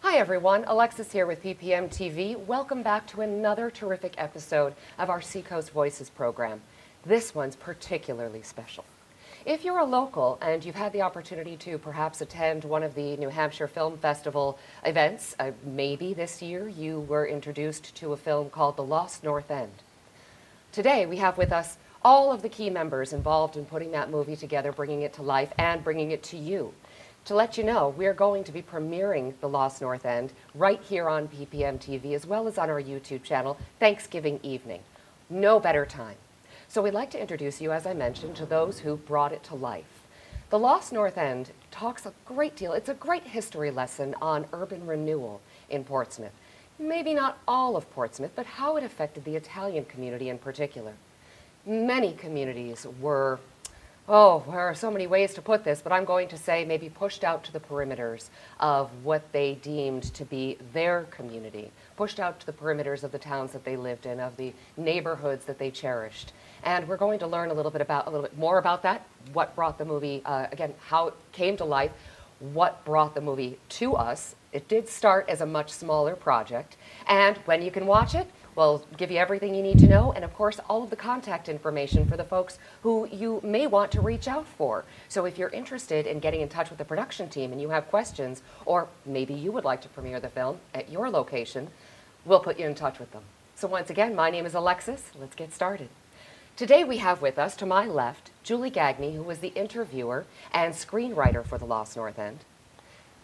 Hi everyone, Alexis here with PPM TV. Welcome back to another terrific episode of our Seacoast Voices program. This one's particularly special. If you're a local and you've had the opportunity to perhaps attend one of the New Hampshire Film Festival events, maybe this year you were introduced to a film called The Lost North End. Today we have with us all of the key members involved in putting that movie together, bringing it to life, and bringing it to you. To let you know, we are going to be premiering The Lost North End right here on PPM TV, as well as on our YouTube channel, Thanksgiving evening. No better time. So we'd like to introduce you, as I mentioned, to those who brought it to life. The Lost North End talks a great deal. It's a great history lesson on urban renewal in Portsmouth. Maybe not all of Portsmouth, but how it affected the Italian community in particular. Many communities were, there are so many ways to put this, but I'm going to say maybe pushed out to the perimeters of what they deemed to be their community, pushed out to the perimeters of the towns that they lived in, of the neighborhoods that they cherished. And we're going to learn a little bit more about that, what brought the movie, again, how it came to life, what brought the movie to us. It did start as a much smaller project, and when you can watch it, we'll give you everything you need to know, and of course all of the contact information for the folks who you may want to reach out for. So if you're interested in getting in touch with the production team and you have questions, or maybe you would like to premiere the film at your location, we'll put you in touch with them. So once again, my name is Alexis. Let's get started. Today we have with us, to my left, Julie Gagney, who was the interviewer and screenwriter for The Lost North End.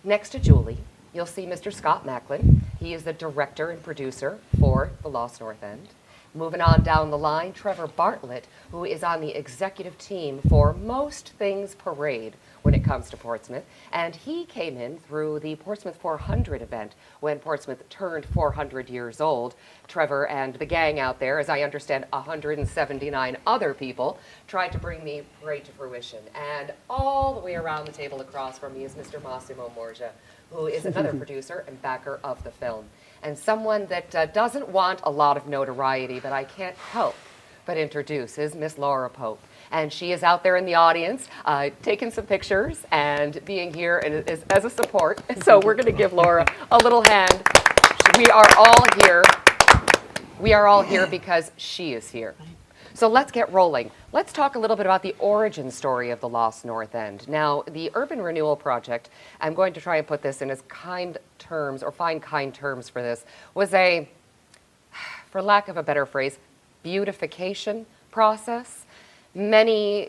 Next to Julie, you'll see Mr. Scott Macklin. He is the director and producer for The Lost North End. Moving on down the line, Trevor Bartlett, who is on the executive team for most things parade when it comes to Portsmouth. And he came in through the Portsmouth 400 event when Portsmouth turned 400 years old. Trevor and the gang out there, as I understand 179 other people, tried to bring the parade to fruition. And all the way around the table across from me is Mr. Massimo Morgia, who is another producer and backer of the film. And someone that doesn't want a lot of notoriety, but I can't help but introduce, is Miss Laura Pope. And she is out there in the audience, taking some pictures and being here as a support. So we're going to give Laura a little hand. We are all here. We are all here because she is here. So let's get rolling. Let's talk a little bit about the origin story of The Lost North End. Now, the Urban Renewal Project, I'm going to try and put this in as kind terms, or find kind terms for this, was a, for lack of a better phrase, beautification process. Many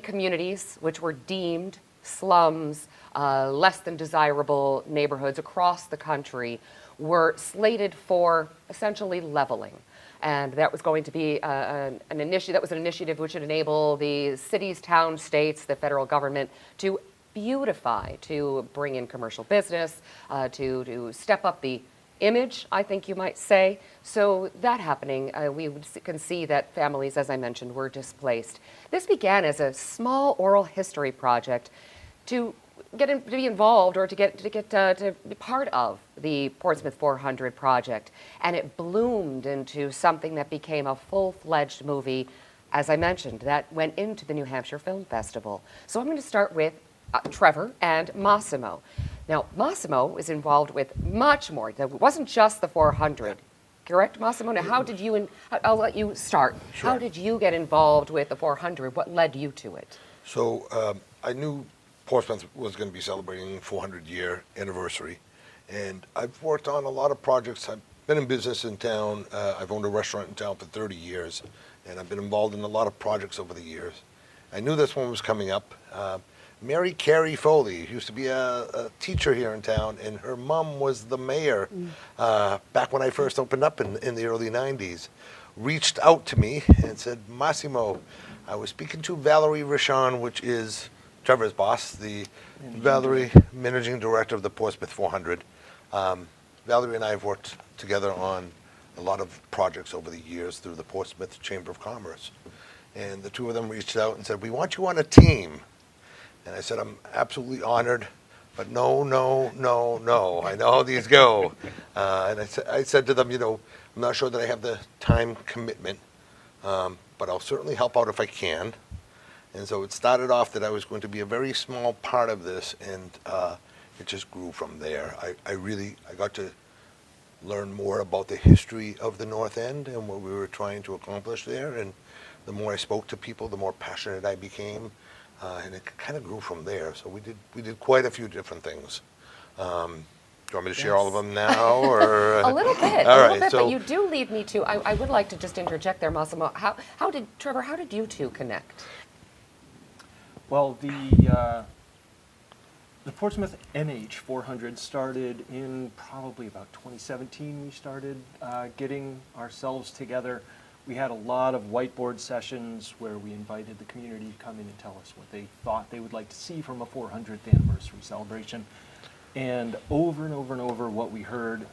communities which were deemed slums, less than desirable neighborhoods across the country were slated for essentially leveling. And that was going to be an initiative which would enable the cities, towns, states, the federal government to beautify, to bring in commercial business, to step up the image, I think you might say. So that happening, we can see that families, as I mentioned, were displaced. This began as a small oral history project to be involved, or to be part of the Portsmouth 400 project, and it bloomed into something that became a full-fledged movie, as I mentioned, that went into the New Hampshire Film Festival. So I'm going to start with Trevor and Massimo. Now, Massimo is involved with much more. It wasn't just the 400. Correct, Massimo? Now, how did you, I'll let you start. Sure. How did you get involved with the 400? What led you to it? So I knew Portsmouth was going to be celebrating 400-year anniversary, and I've worked on a lot of projects. I've been in business in town. I've owned a restaurant in town for 30 years, and I've been involved in a lot of projects over the years. I knew this one was coming up. Mary Carey Foley used to be a teacher here in town, and her mom was the mayor back when I first opened up in the early 90s. Reached out to me and said, Massimo, I was speaking to Valerie Richon, which is Trevor's boss, the managing director of the Portsmouth 400. Valerie and I have worked together on a lot of projects over the years through the Portsmouth Chamber of Commerce. And the two of them reached out and said, we want you on a team. And I said, I'm absolutely honored, but no. I know how these go. And I said to them, I'm not sure that I have the time commitment, but I'll certainly help out if I can. And so it started off that I was going to be a very small part of this, and it just grew from there. I got to learn more about the history of the North End and what we were trying to accomplish there. And the more I spoke to people, the more passionate I became. And it kind of grew from there. So we did quite a few different things. Do you want me to share all of them now, or a little bit, but you do lead me to. I would like to just interject there, Massimo. How did you two connect? Well, the Portsmouth NH 400 started in probably about 2017. We started getting ourselves together. We had a lot of whiteboard sessions where we invited the community to come in and tell us what they thought they would like to see from a 400th anniversary celebration. And over, what we heard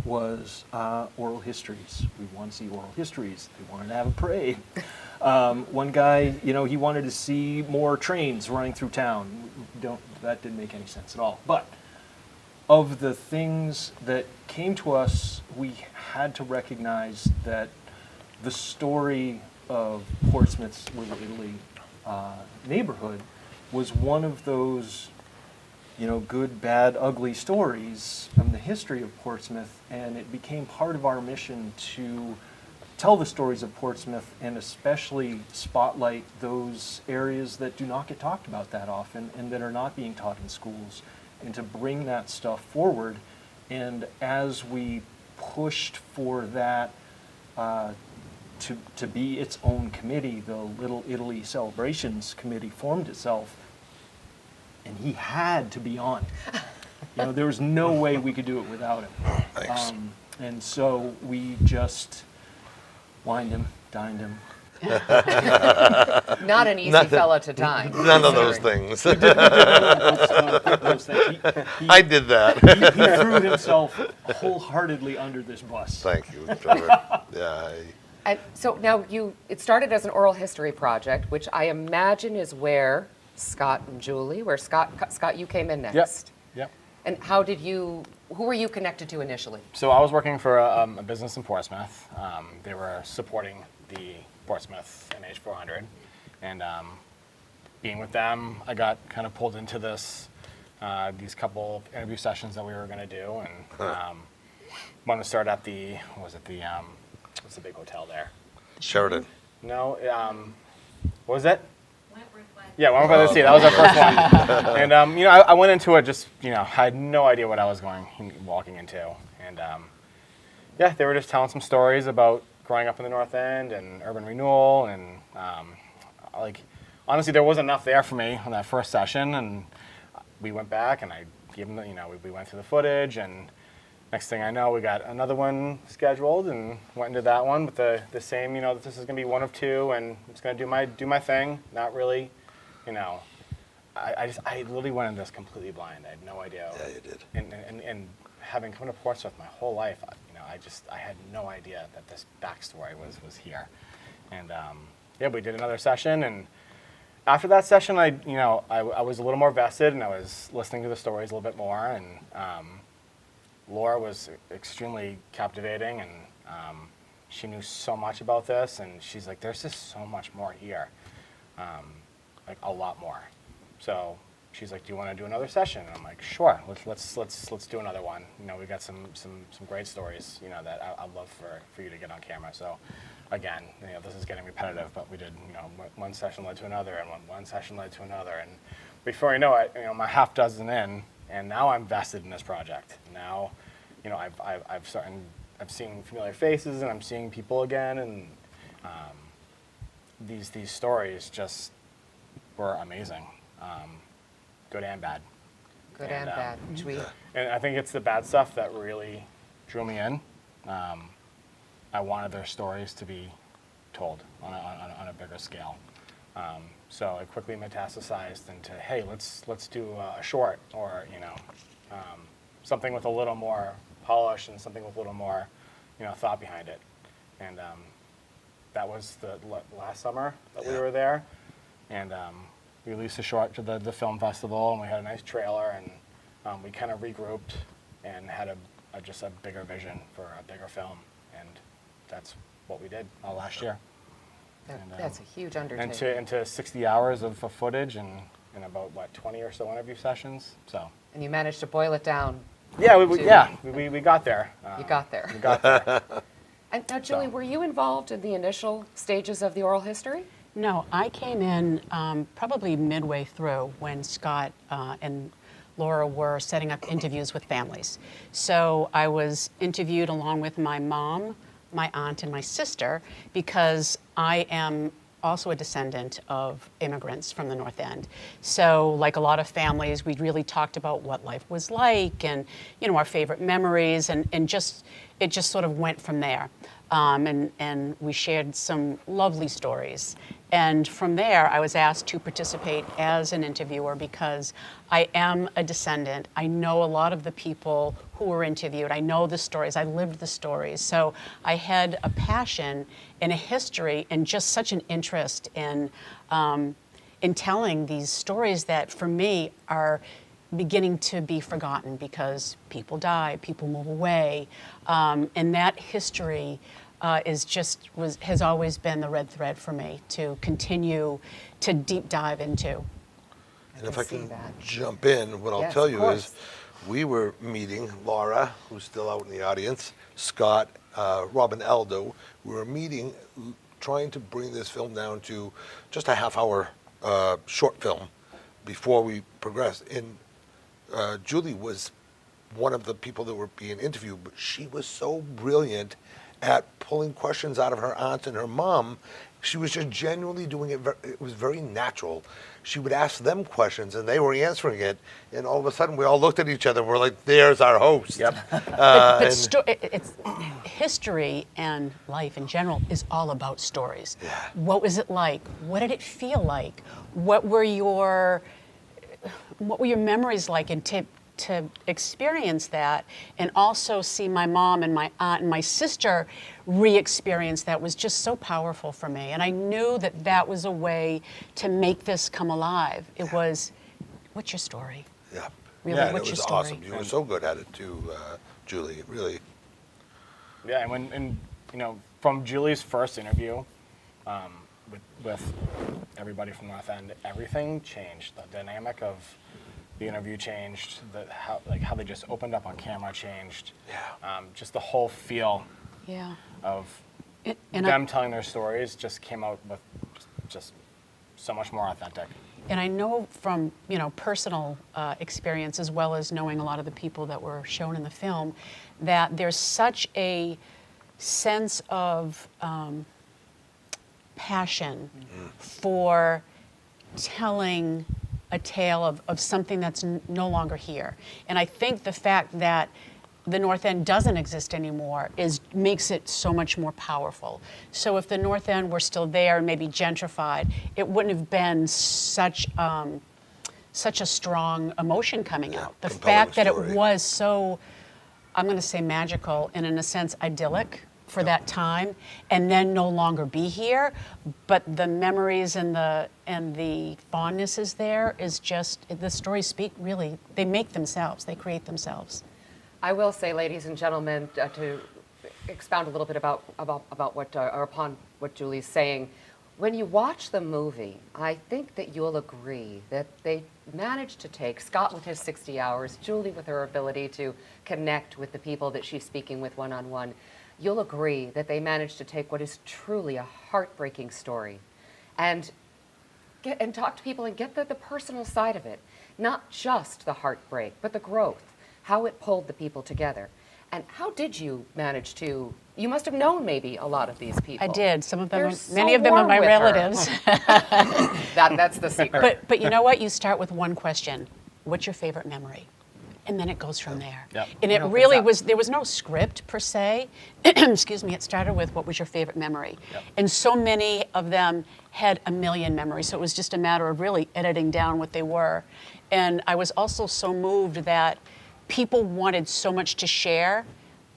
was oral histories. We want to see oral histories. They wanted to have a parade. One guy, he wanted to see more trains running through town. That didn't make any sense at all. But of the things that came to us, we had to recognize that the story of Portsmouth's Little Italy neighborhood was one of those, good, bad, ugly stories from the history of Portsmouth, and it became part of our mission to tell the stories of Portsmouth and especially spotlight those areas that do not get talked about that often and that are not being taught in schools, and to bring that stuff forward. And as we pushed for that to be its own committee, the Little Italy Celebrations Committee formed itself, and he had to be on it. There was no way we could do it without him. Thanks. And so we just wined him, dined him. Not an easy fella to dine. None of those things. We did those things. I did that. He threw himself wholeheartedly under this bus. Thank you, Trevor. Yeah. And so now it started as an oral history project, which I imagine is where Scott and Julie, Scott, you came in next. Yep. And who were you connected to initially? So I was working for a business in Portsmouth. They were supporting the Portsmouth NH 400. And being with them, I got kind of pulled into these couple interview sessions that we were going to do. And wanted to start at what's the big hotel there? Sheridan. No, what was it? Yeah, Wentworth by the Sea. That was our first one. And I went into it just, I had no idea what I was walking into. And they were just telling some stories about growing up in the North End and urban renewal, and honestly, there wasn't enough there for me on that first session. And we went back, and I gave them, we went through the footage, and next thing I know, we got another one scheduled and went into that one with the same, that this is going to be one of two, and I'm just going to do my thing. Not really, I literally went into this completely blind. I had no idea. Yeah, you did. And having come to Portsmouth my whole life, I had no idea that this backstory was here. And we did another session, and after that session, I was a little more vested, and I was listening to the stories a little bit more, and Laura was extremely captivating, and she knew so much about this, and she's like, there's just so much more here, a lot more. So she's like, do you want to do another session? And I'm like, sure, let's do another one. We got some great stories, that I'd love for you to get on camera. So again, this is getting repetitive, but we did, one session led to another, and one session led to another, and before you know it, I'm a half dozen in, and now I'm vested in this project. Now, I've seen familiar faces, and I'm seeing people again, and these stories just were amazing, good and bad. Good and bad. Which we And I think it's the bad stuff that really drew me in. I wanted their stories to be told on a bigger scale. So it quickly metastasized into, hey, let's do a short, or something with a little more polish and something with a little more thought behind it. And that was the last summer that we were there, and we released a short to the film festival, and we had a nice trailer, and we kind of regrouped and had just a bigger vision for a bigger film, and that's what we did last year. that's a huge undertaking. Into 60 hours of footage and about 20 or so interview sessions. So. And you managed to boil it down. Yeah, we got there. You got there. We got there. And now, Julie, were you involved in the initial stages of the oral history? No, I came in probably midway through when Scott and Laura were setting up interviews with families. So I was interviewed along with my mom, my aunt, and my sister, because I am also a descendant of immigrants from the North End. So like a lot of families, we really talked about what life was like and, our favorite memories, and it just sort of went from there. And we shared some lovely stories. And from there, I was asked to participate as an interviewer because I am a descendant. I know a lot of the people who were interviewed. I know the stories. I lived the stories. So I had a passion and a history and just such an interest in telling these stories that, for me, are beginning to be forgotten because people die, people move away, and that history has always been the red thread for me to continue to deep dive into. And if I can jump in, what I'll tell you is we were meeting Laura, who's still out in the audience, Scott, Robin Aldo. We were meeting, trying to bring this film down to just a half-hour short film before we progressed. And Julie was one of the people that were being interviewed, but she was so brilliant at pulling questions out of her aunt and her mom. She was just genuinely doing it. It was very natural. She would ask them questions, and they were answering it. And all of a sudden, we all looked at each other, and we're like, "There's our host." Yep. It's history and life in general is all about stories. Yeah. What was it like? What did it feel like? What were your memories like? And to experience that, and also see my mom and my aunt and my sister re-experience that, was just so powerful for me. And I knew that was a way to make this come alive. It was, what's your story? Yeah. Really, yeah, what's it your was story? awesome. You were so good at it too, Julie. Really. Yeah, and from Julie's first interview with everybody from North End, everything changed. The dynamic of the interview changed. How they just opened up on camera changed. Yeah. Just the whole feel of them telling their stories just came out with just so much more authentic. And I know from personal experience, as well as knowing a lot of the people that were shown in the film, that there's such a sense of passion for telling a tale of something that's no longer here. And I think the fact that the North End doesn't exist anymore makes it so much more powerful. So if the North End were still there, maybe gentrified, it wouldn't have been such a strong emotion coming out. The fact that it was so, I'm going to say magical, and in a sense idyllic for that time, and then no longer be here, but the memories and the fondness is there, is just, the stories speak, really, they make themselves, they create themselves. I will say, ladies and gentlemen, to expound a little bit about what, or upon what Julie's saying, when you watch the movie, I think that you'll agree that they managed to take, Scott with his 60 hours, Julie with her ability to connect with the people that she's speaking with one-on-one, you'll agree that they managed to take what is truly a heartbreaking story and talk to people and get the personal side of it. Not just the heartbreak, but the growth, how it pulled the people together. And how did you manage to, you must have known maybe a lot of these people. I did. Some of them, You're many so of them are warm my with her. relatives. That's the secret. But you know what? You start with one question. What's your favorite memory? And then it goes from there. Yep. And it opens really up. was, there was no script per se. Excuse me, it started with what was your favorite memory? Yep. And so many of them had a million memories. So it was just a matter of really editing down what they were. And I was also so moved that people wanted so much to share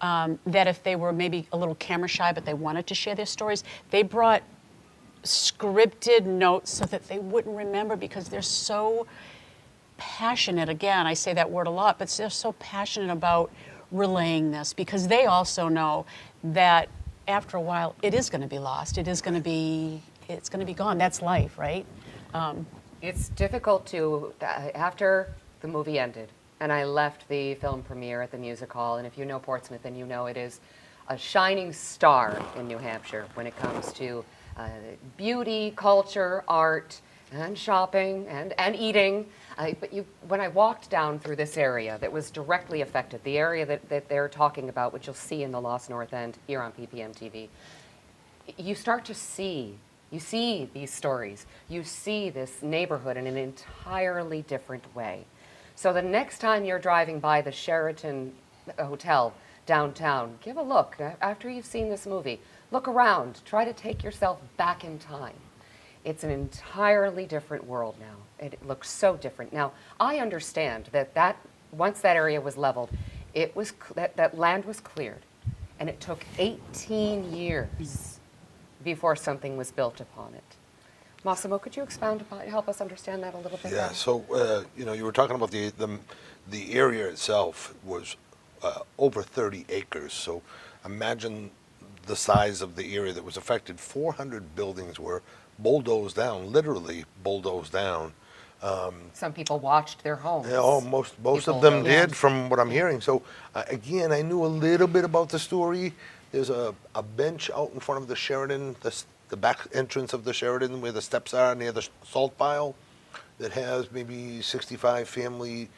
that if they were maybe a little camera shy, but they wanted to share their stories, they brought scripted notes so that they wouldn't remember because they're so passionate. Again, I say that word a lot, but they're so passionate about relaying this because they also know that after a while it is going to be lost. It's going to be gone. That's life, right? It's difficult to, after the movie ended, and I left the film premiere at the Music Hall, and if you know Portsmouth, then you know it is a shining star in New Hampshire when it comes to beauty, culture, art, and shopping, and eating. But when I walked down through this area that was directly affected, the area that they're talking about, which you'll see in the Lost North End here on PPM TV, you start to see, you see these stories. You see this neighborhood in an entirely different way. So the next time you're driving by the Sheraton Hotel downtown, give a look. After you've seen this movie, look around. Try to take yourself back in time. It's an entirely different world now. It looks so different. Now, I understand that once that area was leveled, that land was cleared, and it took 18 years before something was built upon it. Massimo, could you expound upon, help us understand that a little bit? Yeah, better? so, you were talking about the area itself was over 30 acres. So imagine the size of the area that was affected. 400 buildings were bulldozed down, literally bulldozed down. Some people watched their homes. Yeah, most People of them don't- did, from what I'm hearing. So, again, I knew a little bit about the story. There's a bench out in front of the Sheraton, the back entrance of the Sheraton, where the steps are near the salt pile, that has maybe 65 family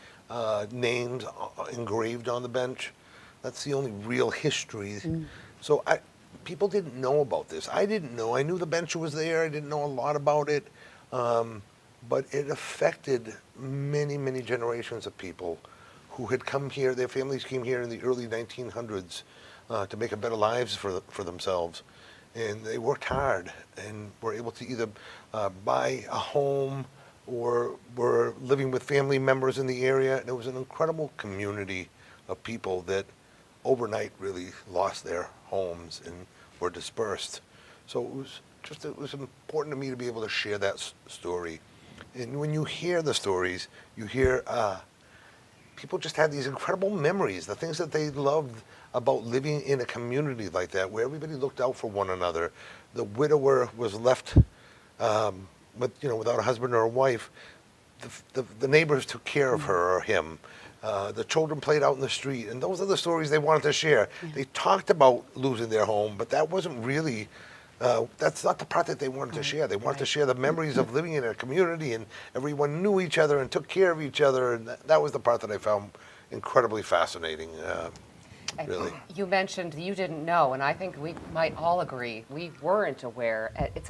names engraved on the bench. That's the only real history. So people didn't know about this. I didn't know. I knew the bench was there. I didn't know a lot about it. But it affected many, many generations of people who had come here. Their families came here in the early 1900s to make a better lives for themselves. And they worked hard and were able to either buy a home or were living with family members in the area. And it was an incredible community of people that overnight really lost their homes and were dispersed. So it was important to me to be able to share that story. And when you hear the stories, you hear people just had these incredible memories, the things that they loved about living in a community like that, where everybody looked out for one another. The widower was left without a husband or a wife. The neighbors took care of her or him. The children played out in the street, and those are the stories they wanted to share. Yeah. They talked about losing their home, but that wasn't really, that's not the part that they wanted to share. They wanted to share the memories of living in a community, and everyone knew each other and took care of each other, and that was the part that I found incredibly fascinating, really. You mentioned you didn't know, and I think we might all agree, we weren't aware. It's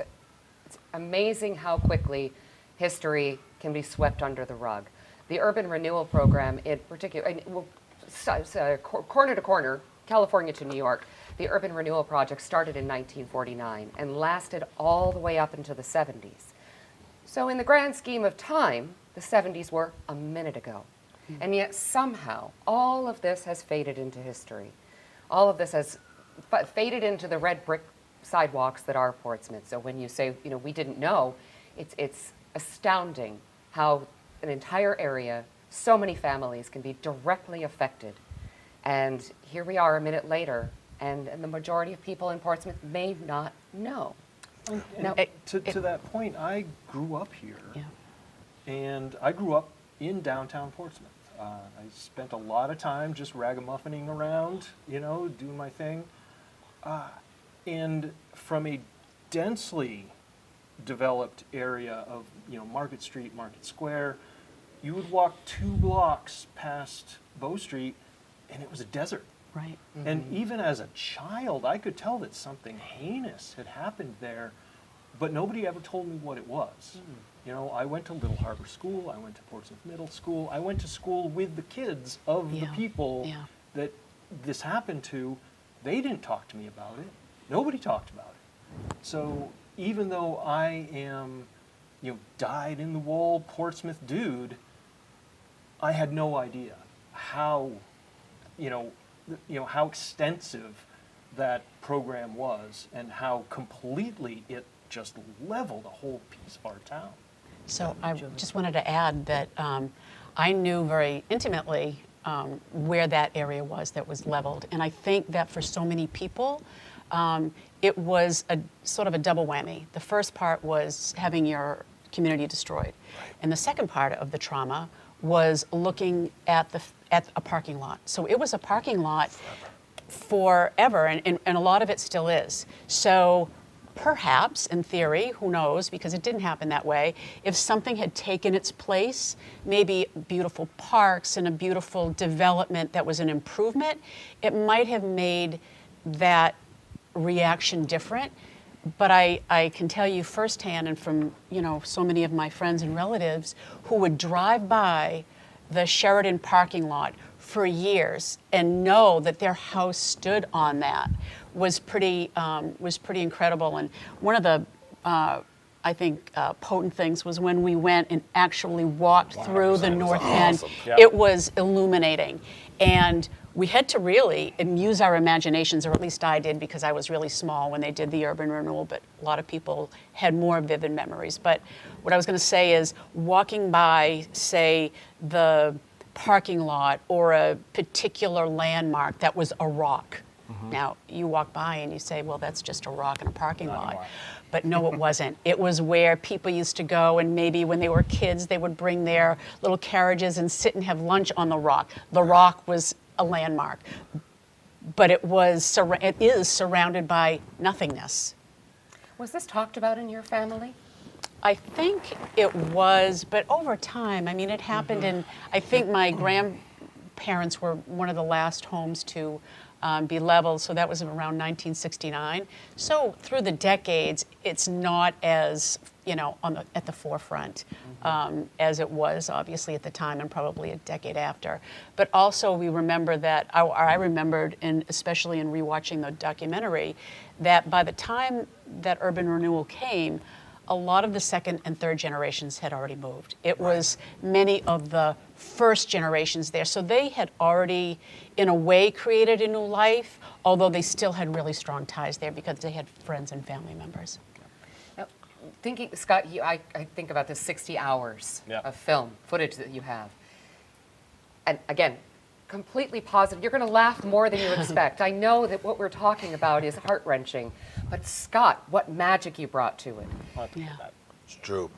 amazing how quickly history can be swept under the rug. The urban renewal program, in particular, corner to corner, California to New York, the urban renewal project started in 1949 and lasted all the way up into the 70s. So in the grand scheme of time, the 70s were a minute ago. And yet somehow all of this has faded into history. All of this has faded into the red brick sidewalks that are Portsmouth. So when you say, we didn't know, it's astounding how an entire area, so many families can be directly affected. And here we are a minute later, and the majority of people in Portsmouth may not know. Now, to that point, I grew up here, and I grew up in downtown Portsmouth. I spent a lot of time just ragamuffining around, doing my thing. And from a densely developed area of, Market Street, Market Square, you would walk 2 blocks past Bow Street and it was a desert. Right. And even as a child, I could tell that something heinous had happened there, but nobody ever told me what it was. I went to Little Harbor School, I went to Portsmouth Middle School, I went to school with the kids of the people that this happened to. They didn't talk to me about it. Nobody talked about it. So even though I am, dyed-in-the-wool Portsmouth dude, I had no idea how, how extensive that program was and how completely it just leveled a whole piece of our town. So I just wanted to add that I knew very intimately where that area was that was leveled. And I think that for so many people, it was a sort of a double whammy. The first part was having your community destroyed. And the second part of the trauma was looking at a parking lot. So it was a parking lot forever, and a lot of it still is. So perhaps, in theory, who knows, because it didn't happen that way, if something had taken its place, maybe beautiful parks and a beautiful development that was an improvement, it might have made that reaction different. But I can tell you firsthand, and from so many of my friends and relatives who would drive by the Sheridan parking lot for years and know that their house stood on that was pretty incredible. And one of the I think potent things was when we went and actually walked through the north end. Awesome. Yep. It was illuminating, and we had to really use our imaginations, or at least I did, because I was really small when they did the urban renewal, but a lot of people had more vivid memories. But what I was going to say is walking by, say, the parking lot or a particular landmark that was a rock. Now, you walk by and you say, well, that's just a rock in a parking lot. Anymore. But no, it wasn't. It was where people used to go, and maybe when they were kids, they would bring their little carriages and sit and have lunch on the rock. The rock was a landmark, but it is surrounded by nothingness. Was this talked about in your family? I think it was, but over time, I mean, it happened in, I think my grandparents were one of the last homes to be leveled, so that was around 1969. So through the decades, it's not as, at the forefront as it was obviously at the time, and probably a decade after. But also we remember that, I remembered, especially in rewatching the documentary, that by the time that urban renewal came, a lot of the second and third generations had already moved. It was many of the first generations there. So they had already, in a way, created a new life, although they still had really strong ties there because they had friends and family members. Now, Scott, I think about the 60 hours of film footage that you have. And again, completely positive. You're going to laugh more than you expect. I know that what we're talking about is heart-wrenching. But Scott, what magic you brought to it. It's true.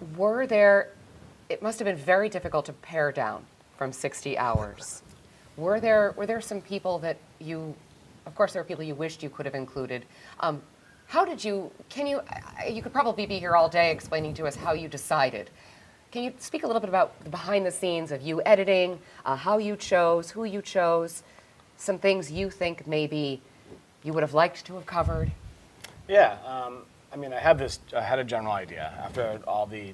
It must have been very difficult to pare down from 60 hours. Were there some people that of course there were people you wished you could have included. How did you could probably be here all day explaining to us how you decided. Can you speak a little bit about the behind the scenes of you editing, how you chose, who you chose, some things you think maybe you would have liked to have covered? Yeah, I mean, I had a general idea after all the,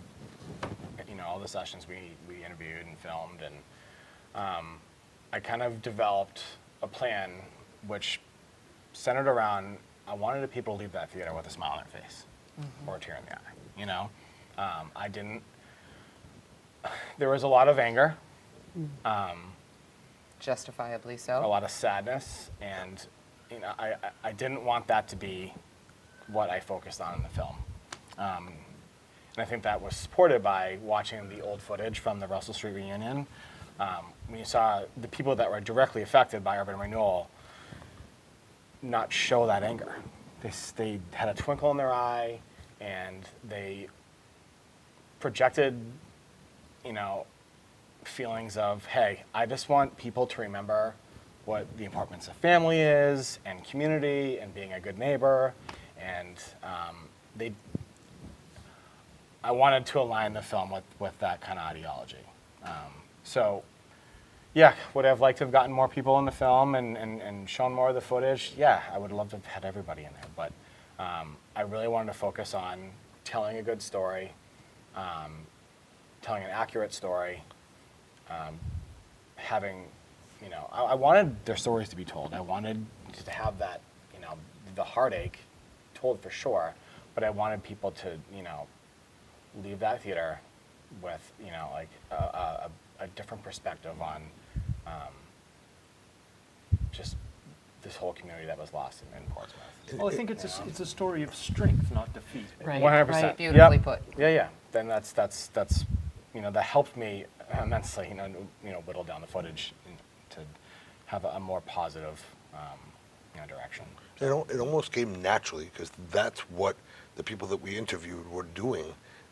all the sessions we interviewed and filmed, and I kind of developed a plan which centered around, I wanted the people to leave that theater with a smile on their face or a tear in the eye, there was a lot of anger. Justifiably so. A lot of sadness, and I didn't want that to be what I focused on in the film. And I think that was supported by watching the old footage from the Russell Street reunion. When you saw the people that were directly affected by urban renewal not show that anger. They had a twinkle in their eye, and they projected, feelings of, hey, I just want people to remember what the importance of family is, and community, and being a good neighbor, and I wanted to align the film with that kind of ideology. So, yeah, would I have liked to have gotten more people in the film and shown more of the footage? Yeah, I would love to have had everybody in there, but I really wanted to focus on telling a good story, telling an accurate story, having, I wanted their stories to be told. I wanted to have that, the heartache told for sure, but I wanted people to, leave that theater with, like a different perspective on just this whole community that was lost in Portsmouth. Well, I think it's a story of strength, not defeat. Right. 100%. Right. Beautifully put. Yeah. Then that's that helped me immensely. Whittle down the footage to have a more positive direction. It almost came naturally because that's what the people that we interviewed were doing.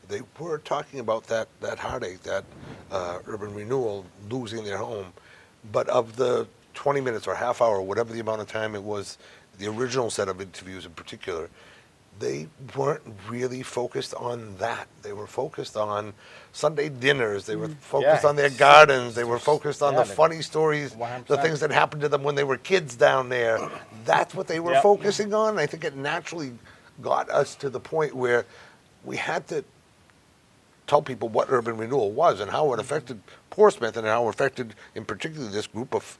They were talking about that heartache, that urban renewal, losing their home. But of the 20 minutes or half hour, whatever the amount of time it was, the original set of interviews in particular, they weren't really focused on that. They were focused on Sunday dinners. They were focused on their gardens. They were focused on the funny stories, 100%. the things that happened to them when they were kids down there. That's what they were focusing on. I think it naturally got us to the point where we had to tell people what urban renewal was and how it affected Portsmouth and how it affected, in particular, this group of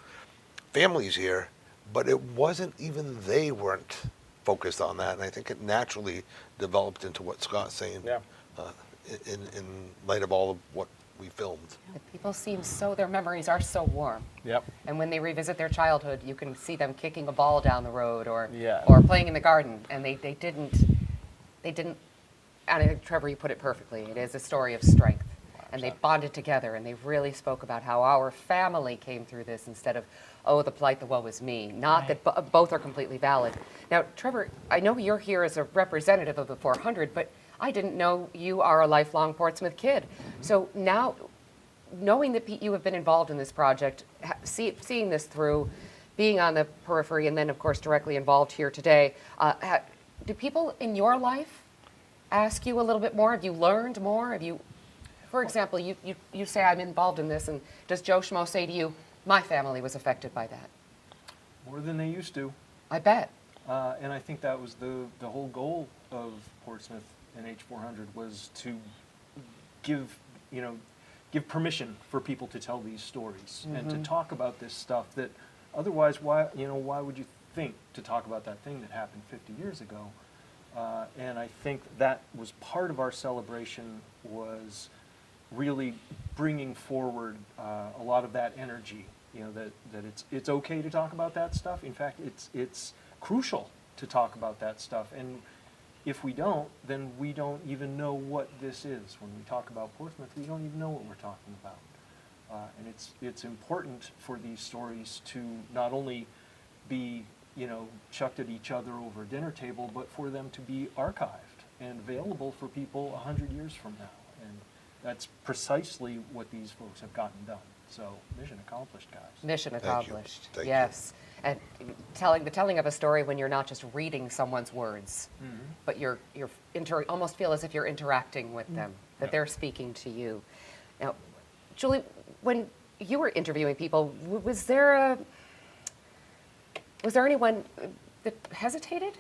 families here. But it wasn't even they weren't focused on that, and I think it naturally developed into what Scott's saying. In light of all of what we filmed. The people seem their memories are so warm. Yep. And when they revisit their childhood, you can see them kicking a ball down the road or playing in the garden, and they didn't. And I think, Trevor, you put it perfectly. It is a story of strength. And they bonded together, and they really spoke about how our family came through this instead of, the plight, the woe is me. Not that both are completely valid. Now, Trevor, I know you're here as a representative of the 400, but I didn't know you are a lifelong Portsmouth kid. So now, knowing that you have been involved in this project, seeing this through, being on the periphery, and then, of course, directly involved here today, do people in your life ask you a little bit more? Have you learned more? For example, you say, I'm involved in this, and does Joe Schmo say to you, my family was affected by that? More than they used to. I bet. And I think that was the whole goal of Portsmouth NH400 was to give permission for people to tell these stories and to talk about this stuff that otherwise, why would you think to talk about that thing that happened 50 years ago? And I think that was part of our celebration, was really bringing forward a lot of that energy. That it's okay to talk about that stuff. In fact, it's crucial to talk about that stuff. And if we don't, then we don't even know what this is. When we talk about Portsmouth, we don't even know what we're talking about. And it's important for these stories to not only be chucked at each other over a dinner table, but for them to be archived and available for people 100 years from now. And that's precisely what these folks have gotten done. So mission accomplished, guys. Mission accomplished. Thank you. Yes. And the telling of a story when you're not just reading someone's words, but you're almost feel as if you're interacting with them, that they're speaking to you. Now, Julie, when you were interviewing people, was there anyone that hesitated?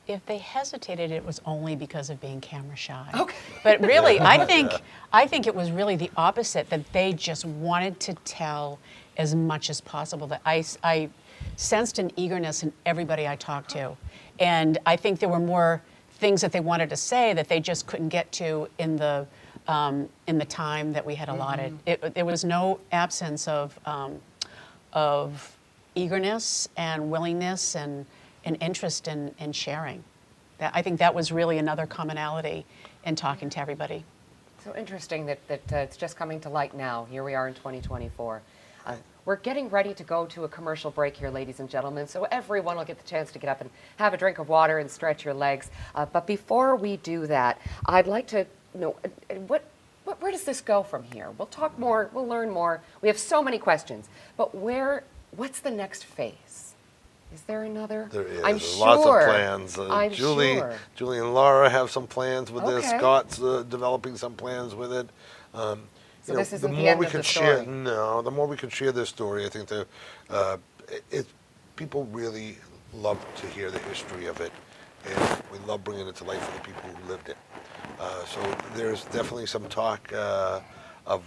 If they hesitated, it was only because of being camera shy. Okay. But really, I think it was really the opposite, that they just wanted to tell as much as possible. That I sensed an eagerness in everybody I talked to. And I think there were more things that they wanted to say that they just couldn't get to in the time that we had allotted. There was no absence of eagerness and willingness and an interest in sharing. I think that was really another commonality in talking to everybody. So interesting that it's just coming to light now. Here we are in 2024. We're getting ready to go to a commercial break here, ladies and gentlemen, so everyone will get the chance to get up and have a drink of water and stretch your legs. But before we do that, I'd like to know, what where does this go from here? We'll talk more, we'll learn more. We have so many questions, but what's the next phase? Is there another? There is. I'm There's sure. lots of plans. I'm sure. Julie and Laura have some plans with this. Okay. Scott's developing some plans with it. So You know, this isn't the more end we of can the share, story. no, the more we can share this story, I think people really love to hear the history of it, and we love bringing it to life for the people who lived it. So there's definitely some talk of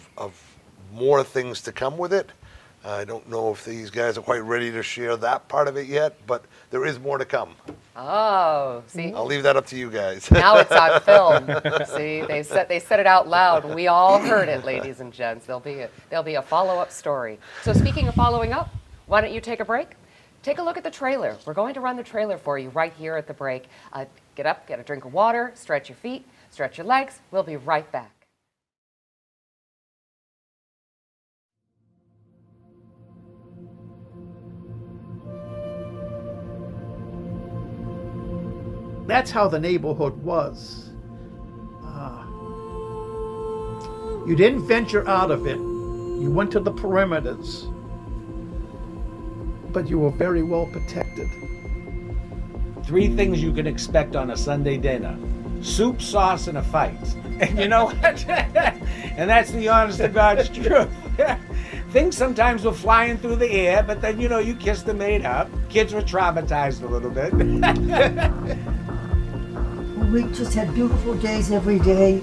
more things to come with it. I don't know if these guys are quite ready to share that part of it yet, but there is more to come. Oh, see, I'll leave that up to you guys. now it's on film. See, they said it out loud. We all heard it, ladies and gents. There'll be a follow-up story. So speaking of following up, why don't you take a break? Take a look at the trailer. We're going to run the trailer for you right here at the break. Get up, get a drink of water, stretch your feet, stretch your legs. We'll be right back. That's how the neighborhood was. You didn't venture out of it. You went to the perimeters. But you were very well protected. 3 things you can expect on a Sunday dinner: soup, sauce, and a fight. And you know what? And that's the honest to God's truth. Things sometimes were flying through the air, but then, you know, you kissed and made up. Kids were traumatized a little bit. We just had beautiful days every day.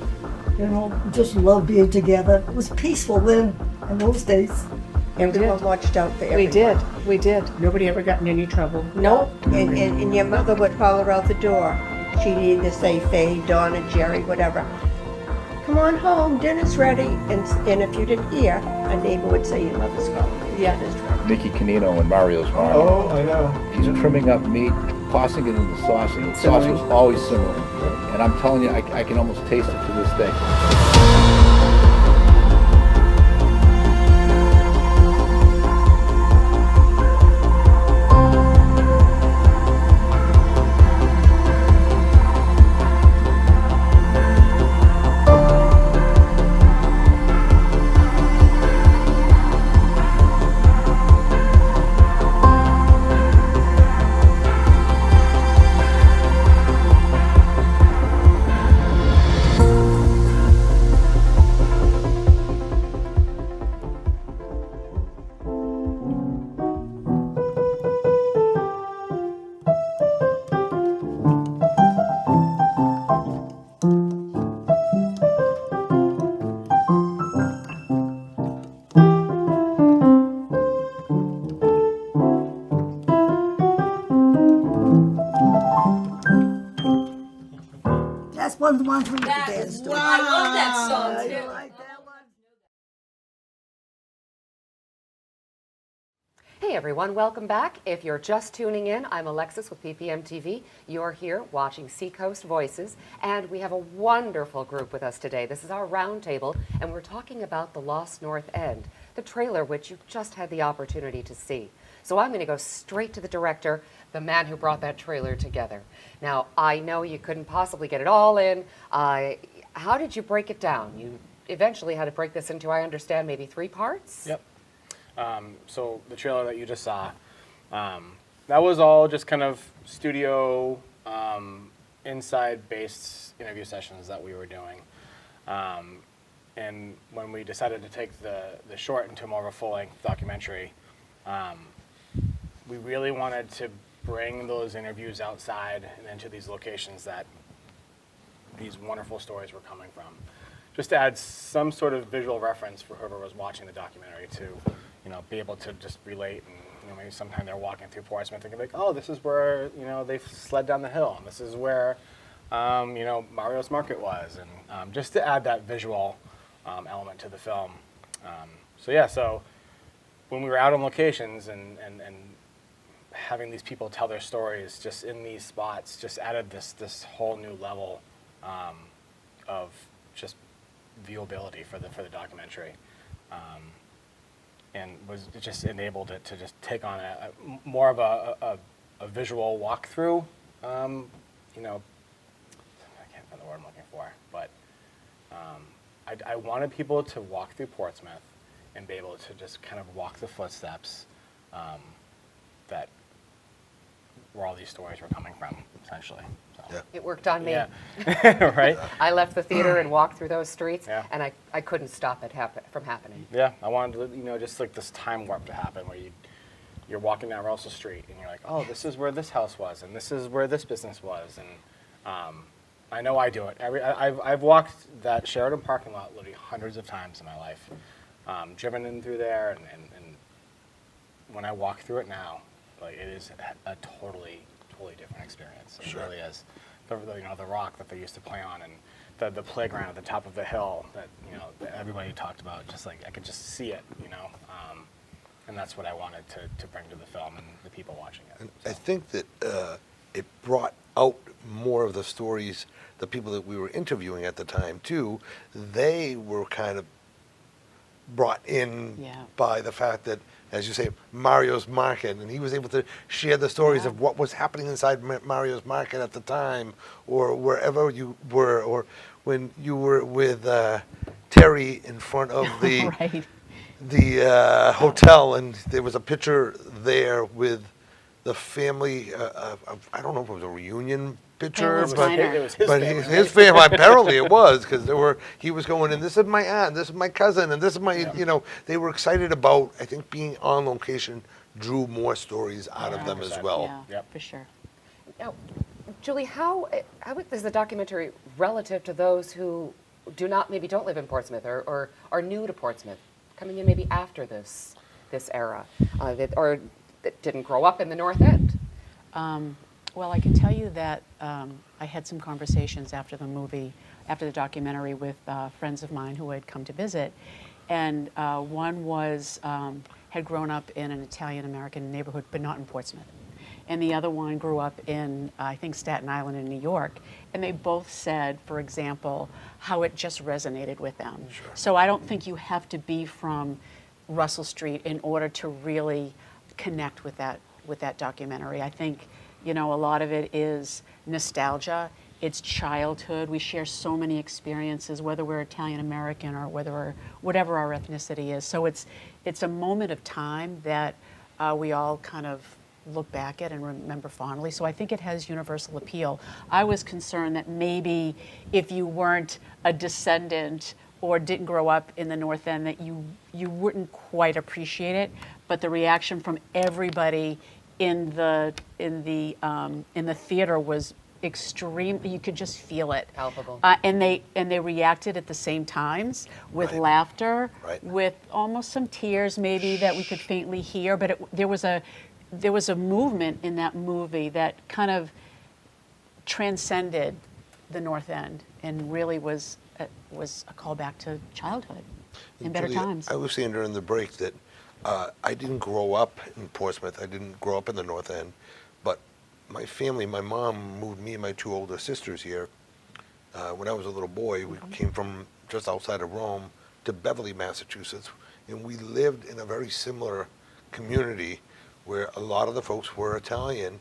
You know, we just loved being together. It was peaceful then, in those days. And we were watched out for everyone. We did. Nobody ever got in any trouble. No. And your mother would follow her out the door. She'd either say, Faye, Donna, Jerry, whatever, come on home, dinner's ready. And if you didn't hear, a neighbor would say, your mother's calling. Yeah. Dinner's ready. Mickey Canino and Mario's mom. Oh, I know. He's trimming up meat, tossing it in the sauce, and the sauce was always simmering. And I'm telling you, I can almost taste it to this day. That's one of the ones we used to dance to. I love that song You like that one? Hey everyone, welcome back. If you're just tuning in, I'm Alexis with PPM TV. You're here watching Seacoast Voices, and we have a wonderful group with us today. This is our roundtable, and we're talking about The Lost North End, the trailer which you just had the opportunity to see. So I'm going to go straight to the director, the man who brought that trailer together. Now, I know you couldn't possibly get it all in. How did you break it down? You eventually had to break this into, I understand, maybe 3 parts? Yep. So the trailer that you just saw, that was all just kind of studio, inside-based interview sessions that we were doing. And when we decided to take the short into more of a full-length documentary, we really wanted to bring those interviews outside and into these locations that these wonderful stories were coming from. Just to add some sort of visual reference for whoever was watching the documentary to, you know, be able to just relate. And, you know, maybe sometime they're walking through Portsmouth and can be like, oh, this is where, you know, they sled down the hill. And this is where, you know, Mario's Market was. And just to add that visual element to the film. So yeah, so when we were out on locations and having these people tell their stories just in these spots just added this whole new level of just viewability for the documentary, and it just enabled it to just take on more of a visual walkthrough. You know, I can't find the word I'm looking for, but I wanted people to walk through Portsmouth and be able to just kind of walk the footsteps that where all these stories were coming from, essentially. So. Yeah. It worked on me. Yeah. Right? I left the theater and walked through those streets, Yeah. and I couldn't stop it from happening. Yeah, I wanted to, just like this time warp to happen where you're walking down Russell Street and you're like, oh, this is where this house was, and this is where this business was, and I know I do it. I've walked that Sheridan parking lot literally hundreds of times in my life, driven in through there, and when I walk through it now, like it is a totally different experience. It really is. The rock that they used to play on, and the playground at the top of the hill that everybody talked about. Just like I could just see it, and that's what I wanted to bring to the film and the people watching it. And I think that it brought out more of the stories. The people that we were interviewing at the time too, they were kind of brought in by the fact that, as you say, Mario's Market, and he was able to share the stories of what was happening inside Mario's Market at the time, or wherever you were, or when you were with Terry in front of the the hotel, and there was a picture there with the family. I don't know if it was a reunion picture, It was his but family. his family apparently it was, because he was going, and this is my aunt, this is my cousin, and this is my they were excited about, I think, being on location drew more stories out of them as well. Yeah, for sure. Now, Julie, how is the documentary relative to those who maybe don't live in Portsmouth or are new to Portsmouth, coming in maybe after this era, or that didn't grow up in the North End? Well, I can tell you that I had some conversations after the documentary with friends of mine who had come to visit, and one had grown up in an Italian-American neighborhood, but not in Portsmouth. And the other one grew up in, I think, Staten Island in New York. And they both said, for example, how it just resonated with them. Sure. So I don't think you have to be from Russell Street in order to really connect with that documentary. I think, a lot of it is nostalgia. It's childhood. We share so many experiences, whether we're Italian American or whatever our ethnicity is. So it's a moment of time that we all kind of look back at and remember fondly. So I think it has universal appeal. I was concerned that maybe if you weren't a descendant or didn't grow up in the North End, that you wouldn't quite appreciate it. But the reaction from everybody in the theater was extreme. You could just feel it. Palpable. And they reacted at the same times with laughter, with almost some tears maybe that we could faintly hear. But there was a movement in that movie that kind of transcended the North End and really was a callback to childhood and better Julia, times. I was saying during the break that I didn't grow up in Portsmouth. I didn't grow up in the North End, but my family, my mom moved me and my two older sisters here. When I was a little boy, we came from just outside of Rome to Beverly, Massachusetts, and we lived in a very similar community where a lot of the folks were Italian,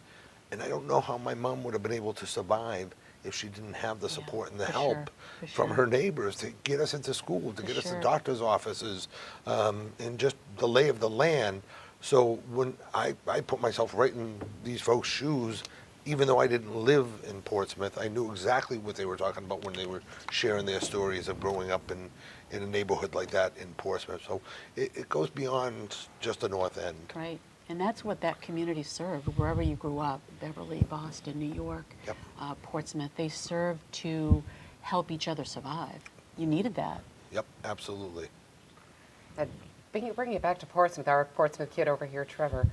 and I don't know how my mom would have been able to survive if she didn't have the support and the help from her neighbors to get us into school, to get us to doctor's offices, and just the lay of the land. So when I put myself right in these folks' shoes, even though I didn't live in Portsmouth, I knew exactly what they were talking about when they were sharing their stories of growing up in a neighborhood like that in Portsmouth. So it goes beyond just the North End. Right. And that's what that community served, wherever you grew up, Beverly, Boston, New York, Portsmouth. They served to help each other survive. You needed that. Yep, absolutely. And bringing it back to Portsmouth, our Portsmouth kid over here, Trevor,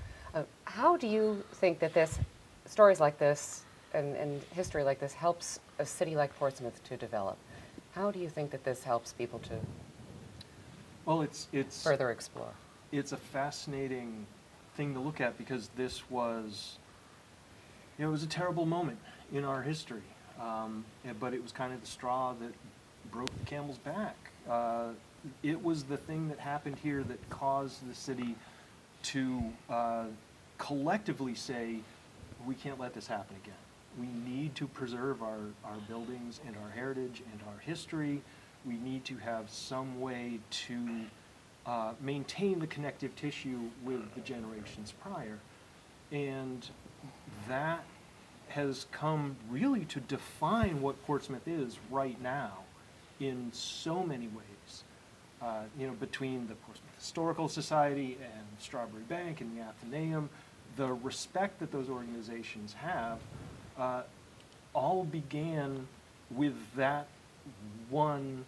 how do you think that stories like this and history like this helps a city like Portsmouth to develop? How do you think that this helps people to it's further explore? It's a fascinating thing to look at because this was, it was a terrible moment in our history, but it was kind of the straw that broke the camel's back. It was the thing that happened here that caused the city to collectively say, we can't let this happen again. We need to preserve our buildings and our heritage and our history. we need to have some way to maintain the connective tissue with the generations prior. And that has come really to define what Portsmouth is right now in so many ways. Between the Portsmouth Historical Society and Strawberry Bank and the Athenaeum, the respect that those organizations have all began with that one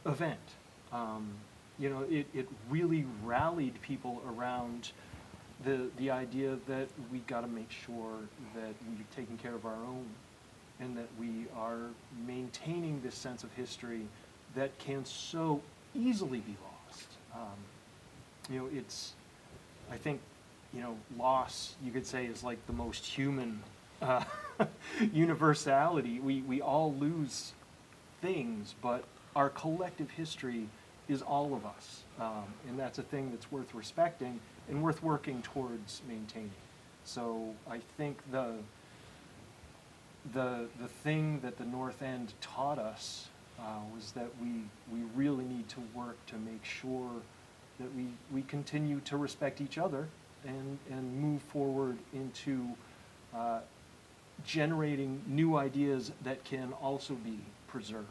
event. It really rallied people around the idea that we got to make sure that we're taking care of our own and that we are maintaining this sense of history that can so easily be lost. I think, loss, you could say, is like the most human universality. We all lose things, but our collective history is all of us. And that's a thing that's worth respecting and worth working towards maintaining. So I think the thing that the North End taught us was that we really need to work to make sure that we continue to respect each other and move forward into generating new ideas that can also be preserved.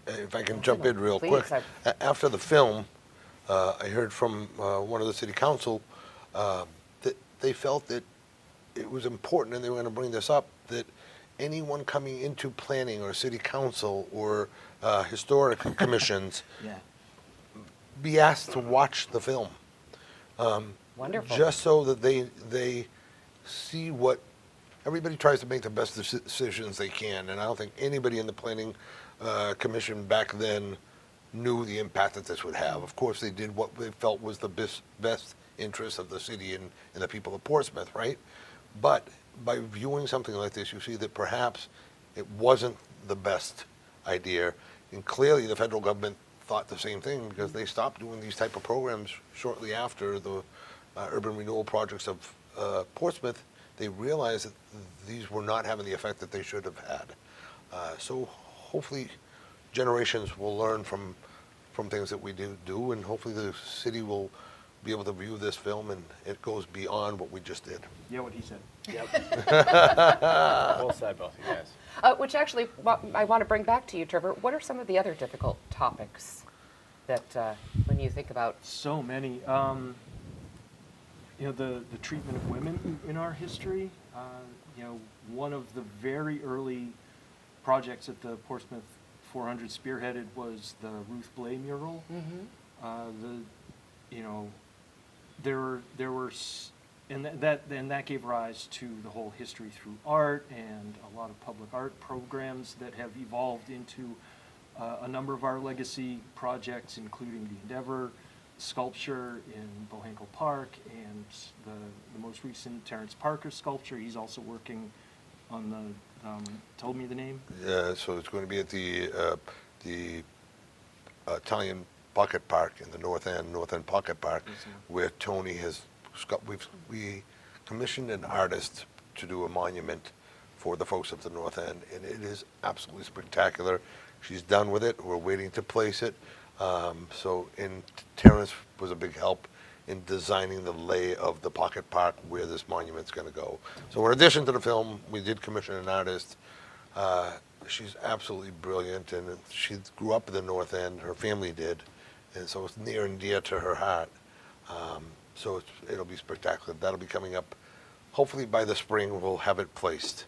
If I can jump in real Please, quick. After the film, I heard from one of the city council that they felt that it was important, and they were going to bring this up, that anyone coming into planning or city council or historic commissions be asked to watch the film. Wonderful. Just so that they see what everybody tries to make the best decisions they can, and I don't think anybody in the planning commission back then knew the impact that this would have. Of course, they did what they felt was the best interest of the city and the people of Portsmouth, right? But by viewing something like this, you see that perhaps it wasn't the best idea, and clearly the federal government thought the same thing, because they stopped doing these type of programs shortly after the urban renewal projects of Portsmouth. They realized that these were not having the effect that they should have had. So hopefully generations will learn from things that we do, and hopefully the city will be able to view this film and it goes beyond what we just did. Yeah, what he said. Yep. Well said, both of you guys. Which actually, I want to bring back to you, Trevor. What are some of the other difficult topics that, when you think about? So many. The treatment of women in our history. One of the very early projects that the Portsmouth 400 spearheaded was the Ruth Blay mural. Mm-hmm. That gave rise to the whole history through art and a lot of public art programs that have evolved into a number of our legacy projects, including the Endeavor sculpture in Bohankel Park and the most recent Terrence Parker sculpture. He's also working on the, told me the name? Yeah, so it's going to be at the Italian Pocket Park in the North End Pocket Park, where Tony has, we commissioned an artist to do a monument for the folks at the North End, and it is absolutely spectacular. She's done with it. We're waiting to place it. Terrence was a big help in designing the lay of the Pocket Park where this monument's going to go. So in addition to the film, we did commission an artist. She's absolutely brilliant, and she grew up in the North End. Her family did, and so it's near and dear to her heart. It'll be spectacular. That'll be coming up. Hopefully by the spring, we'll have it placed.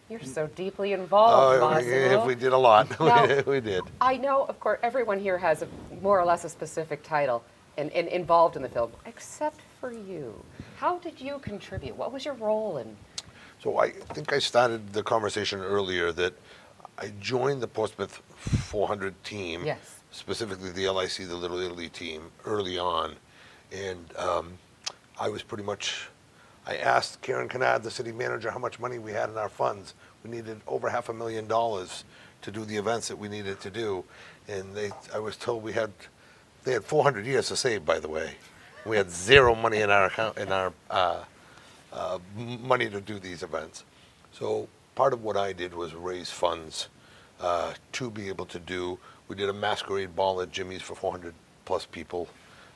You're so deeply involved, Massimo. We did a lot. Now, we did. I know, of course, everyone here has more or less a specific title and involved in the film, except for you. How did you contribute? What was your role in? So I think I started the conversation earlier that I joined the Portsmouth 400 team, yes, specifically the LIC, the Little Italy team, early on. And I was pretty much, I asked Karen Kennard, the city manager, how much money we had in our funds. We needed over $500,000 to do the events that we needed to do. And I was told they had 400 years to save, by the way. We had zero money in our account, money to do these events. So part of what I did was raise funds to be able to do. We did a masquerade ball at Jimmy's for 400 plus people.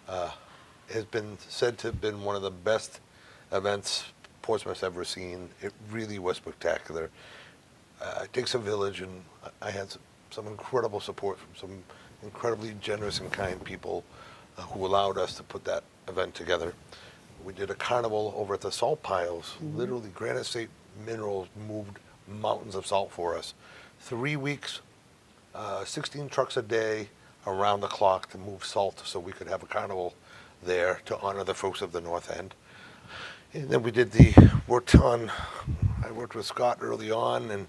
Has been said to have been one of the best events Portsmouth's ever seen. It really was spectacular. It takes a village, and I had some incredible support from some incredibly generous and kind people who allowed us to put that event together. We did a carnival over at the salt piles. Literally, Granite State Minerals moved mountains of salt for us. 3 weeks, 16 trucks a day, around the clock to move salt so we could have a carnival there to honor the folks of the North End. And then we did I worked with Scott early on and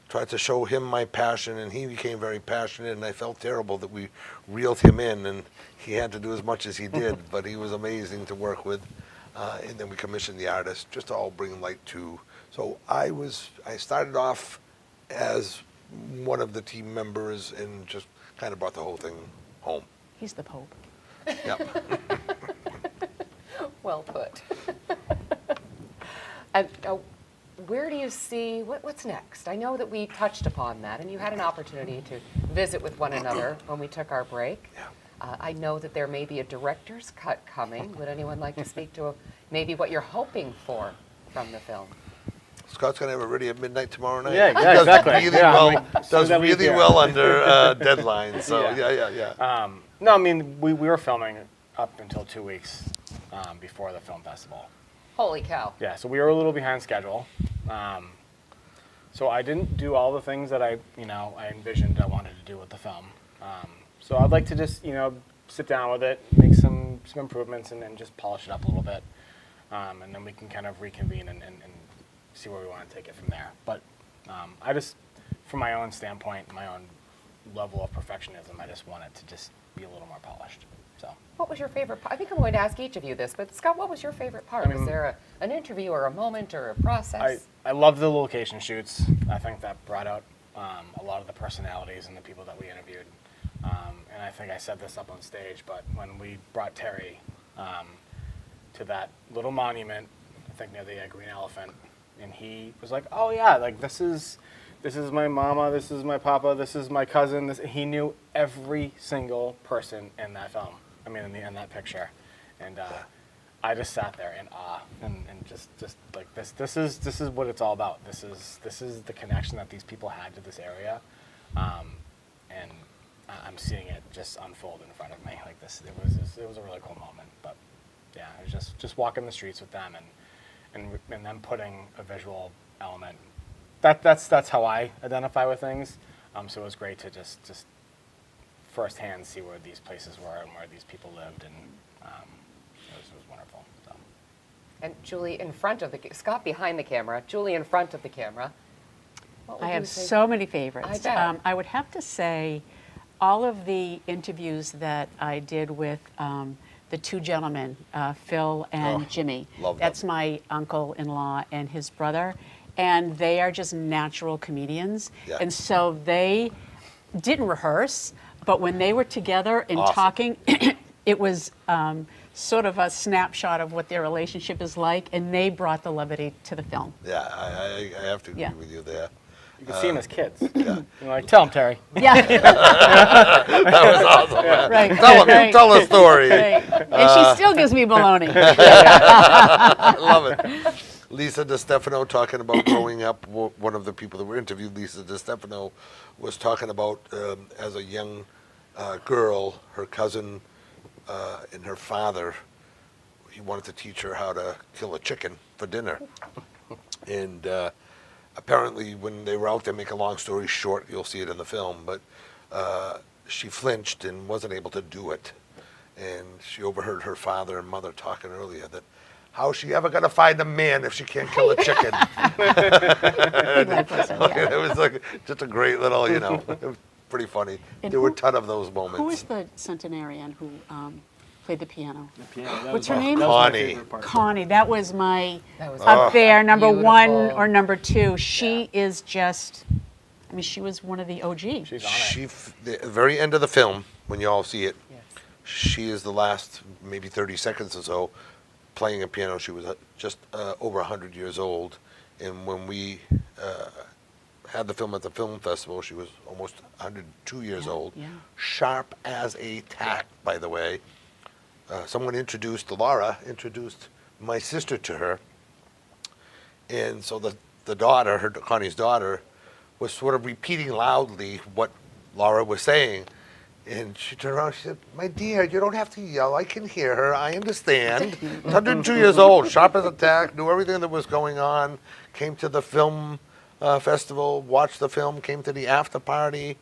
tried to show him my passion, and he became very passionate, and I felt terrible that we reeled him in, and he had to do as much as he did, but he was amazing to work with. And then we commissioned the artist just to all bring light to. So I started off as one of the team members and just kind of brought the whole thing home. He's the Pope. Yep. Well put. And where do you see, what's next? I know that we touched upon that, and you had an opportunity to visit with one another when we took our break. Yeah. I know that there may be a director's cut coming. Would anyone like to speak to maybe what you're hoping for from the film? Scott's going to have it ready at midnight tomorrow night. Yeah, He does exactly. Really Yeah, well, like, does so that we- really yeah. well under deadline. So Yeah. yeah. No, I mean, we were filming up until 2 weeks before the film festival. Holy cow. Yeah, so we were a little behind schedule. So I didn't do all the things that I envisioned I wanted to do with the film. So I'd like to just, sit down with it, make some improvements, and then just polish it up a little bit. And then we can kind of reconvene and see where we want to take it from there. But I just, from my own standpoint, my own level of perfectionism, I just want it to just be a little more polished. So. What was your favorite part? I think I'm going to ask each of you this, but Scott, what was your favorite part? Was there an interview or a moment or a process? I love the location shoots. I think that brought out a lot of the personalities and the people that we interviewed. And I think I said this up on stage, but when we brought Terry to that little monument, I think near the Green Elephant, and he was like, "Oh yeah, like this is my mama, this is my papa, this is my cousin." He knew every single person in that film. I mean, in that picture, and I just sat there in awe and just like this is what it's all about. This is the connection that these people had to this area, and I'm seeing it just unfold in front of me like this. It was a really cool moment. But yeah, it was just walking the streets with them and then putting a visual element. That's how I identify with things. So it was great to just firsthand see where these places were and where these people lived, and it was wonderful. So. And Julie in front of Scott behind the camera, Julie in front of the camera. What would I you have say? so many favorites. I bet. I would have to say all of the interviews that I did with the two gentlemen, Phil and Jimmy. Love them. That's my uncle-in-law and his brother. And they are just natural comedians. Yeah. And so they didn't rehearse, but when they were together and Awesome. talking, it was sort of a snapshot of what their relationship is like, and they brought the levity to the film. Yeah, I have to agree Yeah. with you there. You can see them as kids. Yeah. You're like, tell them, Terry. Yeah. That was awesome. man. Right. Tell a story. Right. And she still gives me baloney. I love it. Lisa DeStefano talking about growing up. One of the people that were interviewed, Lisa DeStefano, was talking about as a young girl, her cousin and her father, he wanted to teach her how to kill a chicken for dinner. And apparently when they were out there, make a long story short, you'll see it in the film, but she flinched and wasn't able to do it. And she overheard her father and mother talking earlier that how's she ever going to find a man if she can't kill a chicken? It was like just a great little, it was pretty funny. And There were a ton of those moments. Who is the centenarian who played the piano? The piano, that What's was her my- name? That was my Connie. favorite part. Connie. That was my That was up there, number one beautiful. or number two. She is just, I mean, she was one of the OG. She's on it. The very end of the film, when you all see it, Yes. she is the last maybe 30 seconds or so playing a piano. She was just over 100 years old. And when we had the film at the film festival. She was almost 102 years old. Yeah. Sharp as a tack, by the way. Someone Laura introduced my sister to her. And so the daughter, Connie's daughter, was sort of repeating loudly what Laura was saying. And she turned around and she said, "My dear, you don't have to yell. I can hear her. I understand." 102 years old, sharp as a tack, knew everything that was going on, came to the film festival, watched the film, came to the after party.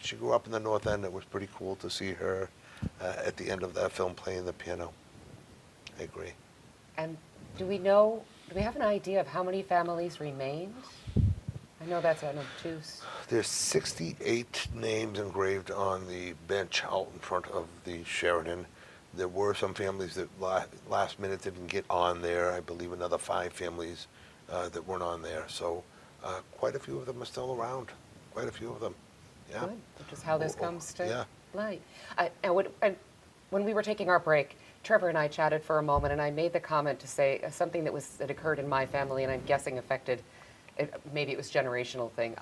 She grew up in the North End. It was pretty cool to see her at the end of that film playing the piano. I agree. And do we have an idea of how many families remained? I know that's an obtuse. There's 68 names engraved on the bench out in front of the Sheridan. There were some families that last minute didn't get on there. I believe another 5 families that weren't on there. So quite a few of them are still around. Quite a few of them. Yeah. Good, which is how this comes to yeah. light. And when we were taking our break, Trevor and I chatted for a moment, and I made the comment to say something that occurred in my family, and I'm guessing affected. Maybe it was generational thing.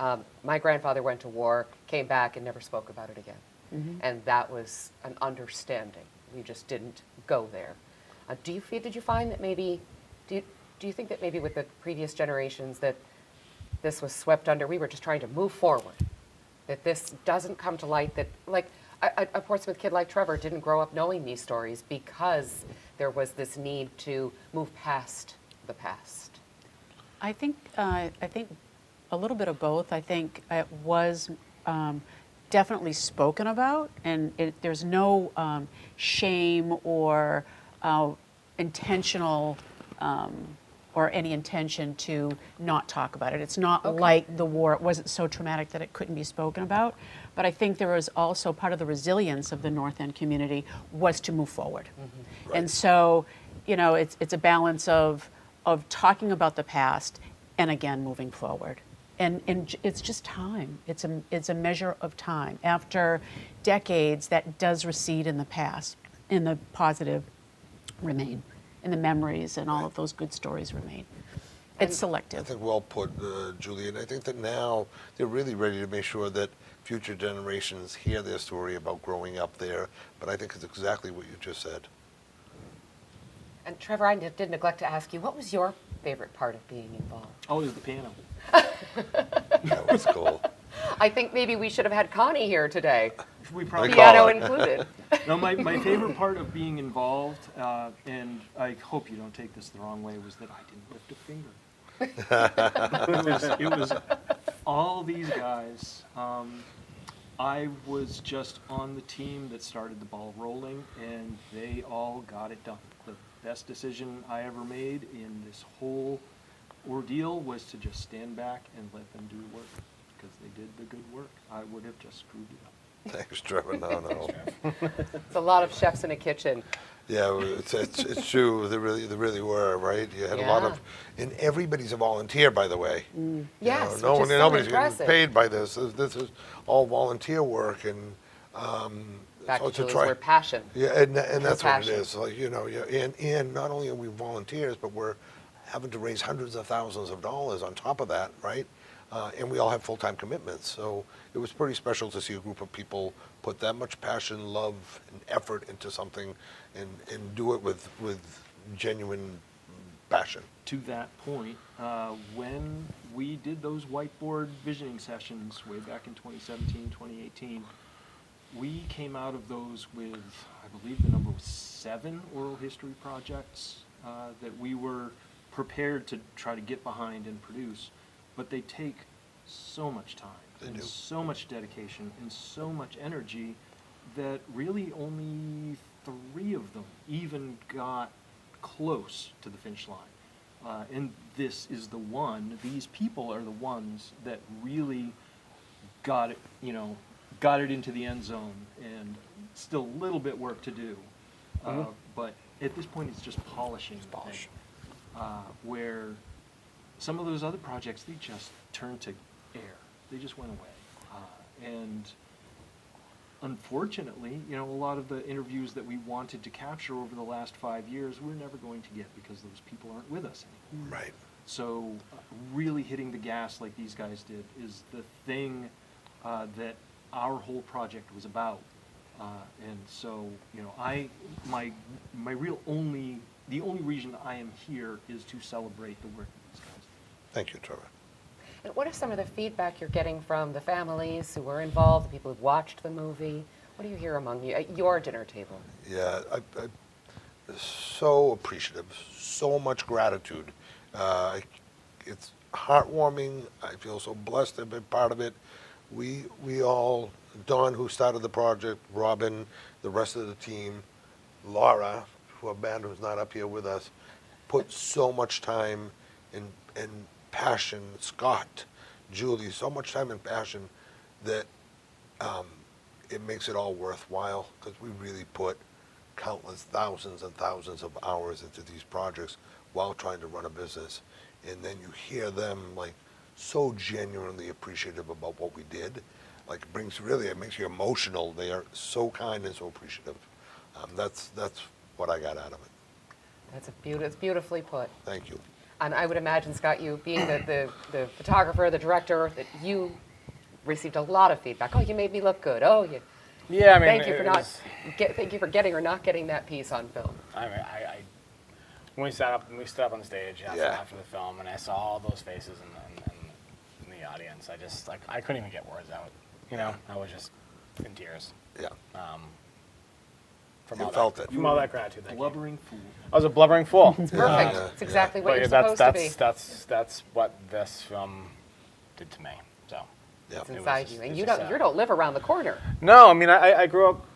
My grandfather went to war, came back, and never spoke about it again. And that was an understanding. We just didn't go there. Did you find that maybe, do you think that maybe with the previous generations that this was swept under, we were just trying to move forward, that this doesn't come to light, that like a Portsmouth kid like Trevor didn't grow up knowing these stories because there was this need to move past the past? I think a little bit of both. I think it was definitely spoken about, and there's no shame or intentional or any intention to not talk about it. It's not like the war. It wasn't so traumatic that it couldn't be spoken about. But I think there was also part of the resilience of the North End community was to move forward. Right. And so, it's a balance of talking about the past and again moving forward. And it's just time. It's a measure of time. After decades, that does recede in the past, and the positive remain, and the memories and all of those good stories remain. It's selective. I think well put, Julie. And I think that now they're really ready to make sure that future generations hear their story about growing up there. But I think it's exactly what you just said. And Trevor, I did neglect to ask you, what was your favorite part of being involved? Oh, it was the piano. That was cool. I think maybe we should have had Connie here today. We probably Piano included. No, my favorite part of being involved, and I hope you don't take this the wrong way, was that I didn't lift a finger. It was all these guys. I was just on the team that started the ball rolling, and they all got it done. The best decision I ever made in this whole ordeal was to just stand back and let them do the work, because they did the good work. I would have just screwed it up. Thanks, Trevor. No. It's a lot of chefs in a kitchen. Yeah, it's true. They really were, right? You had a lot of, and everybody's a volunteer, by the way. Yes, nobody's getting paid by this. This is all volunteer work, and back so to Julie's word, passion. Yeah, and that's what it passion. is. Like, and not only are we volunteers, but we're having to raise hundreds of thousands of dollars on top of that, right? And we all have full-time commitments. So it was pretty special to see a group of people put that much passion, love, and effort into something and do it with genuine passion. To that point, when we did those whiteboard visioning sessions way back in 2017, 2018, we came out of those with, I believe the number was 7 oral history projects that we were prepared to try to get behind and produce. But they take so much time and so much dedication and so much energy that really only 3 of them even got close to the finish line. And this is the one, these people are the ones that really got it into the end zone, and still a little bit work to do. But at this point it's just polishing. Where some of those other projects, they just turned to air. They just went away. And unfortunately, a lot of the interviews that we wanted to capture over the last 5 years, we're never going to get because those people aren't with us anymore. Right. So really hitting the gas like these guys did is the thing that our whole project was about. And so, you know, my the only reason I am here is to celebrate the work of these guys. Thank you, Trevor. And what is some of the feedback you're getting from the families who were involved, the people who've watched the movie? What do you hear among you at your dinner table? Yeah, I'm so appreciative, so much gratitude. It's heartwarming. I feel so blessed to be part of it. We all, Don, who started the project, Robin, the rest of the team, Laura, who a band who's not up here with us, put so much time and passion. Scott, Julie, so much time and passion that it makes it all worthwhile, because we really put countless thousands and thousands of hours into these projects while trying to run a business. And then you hear them like so genuinely appreciative about what we did. Like it makes you emotional. They are so kind and so appreciative. That's what I got out of it. It's beautifully put. Thank you. And I would imagine, Scott, you being the photographer, the director, that you received a lot of feedback. Oh, you made me look good. Oh, you. Yeah, I mean, thank you for getting or not getting that piece on film. I mean, when we stood up on stage after the film, and I saw all those faces in the audience, I couldn't even get words out. You know, I was just in tears. Yeah. From You all felt that, it. From all that gratitude. Blubbering fool. I was a blubbering fool. It's perfect. It's exactly what But you're yeah, supposed to be. that's what this film did to me. So. Yeah. It's inside you, and you just, don't live around the corner. No, I mean, I grew up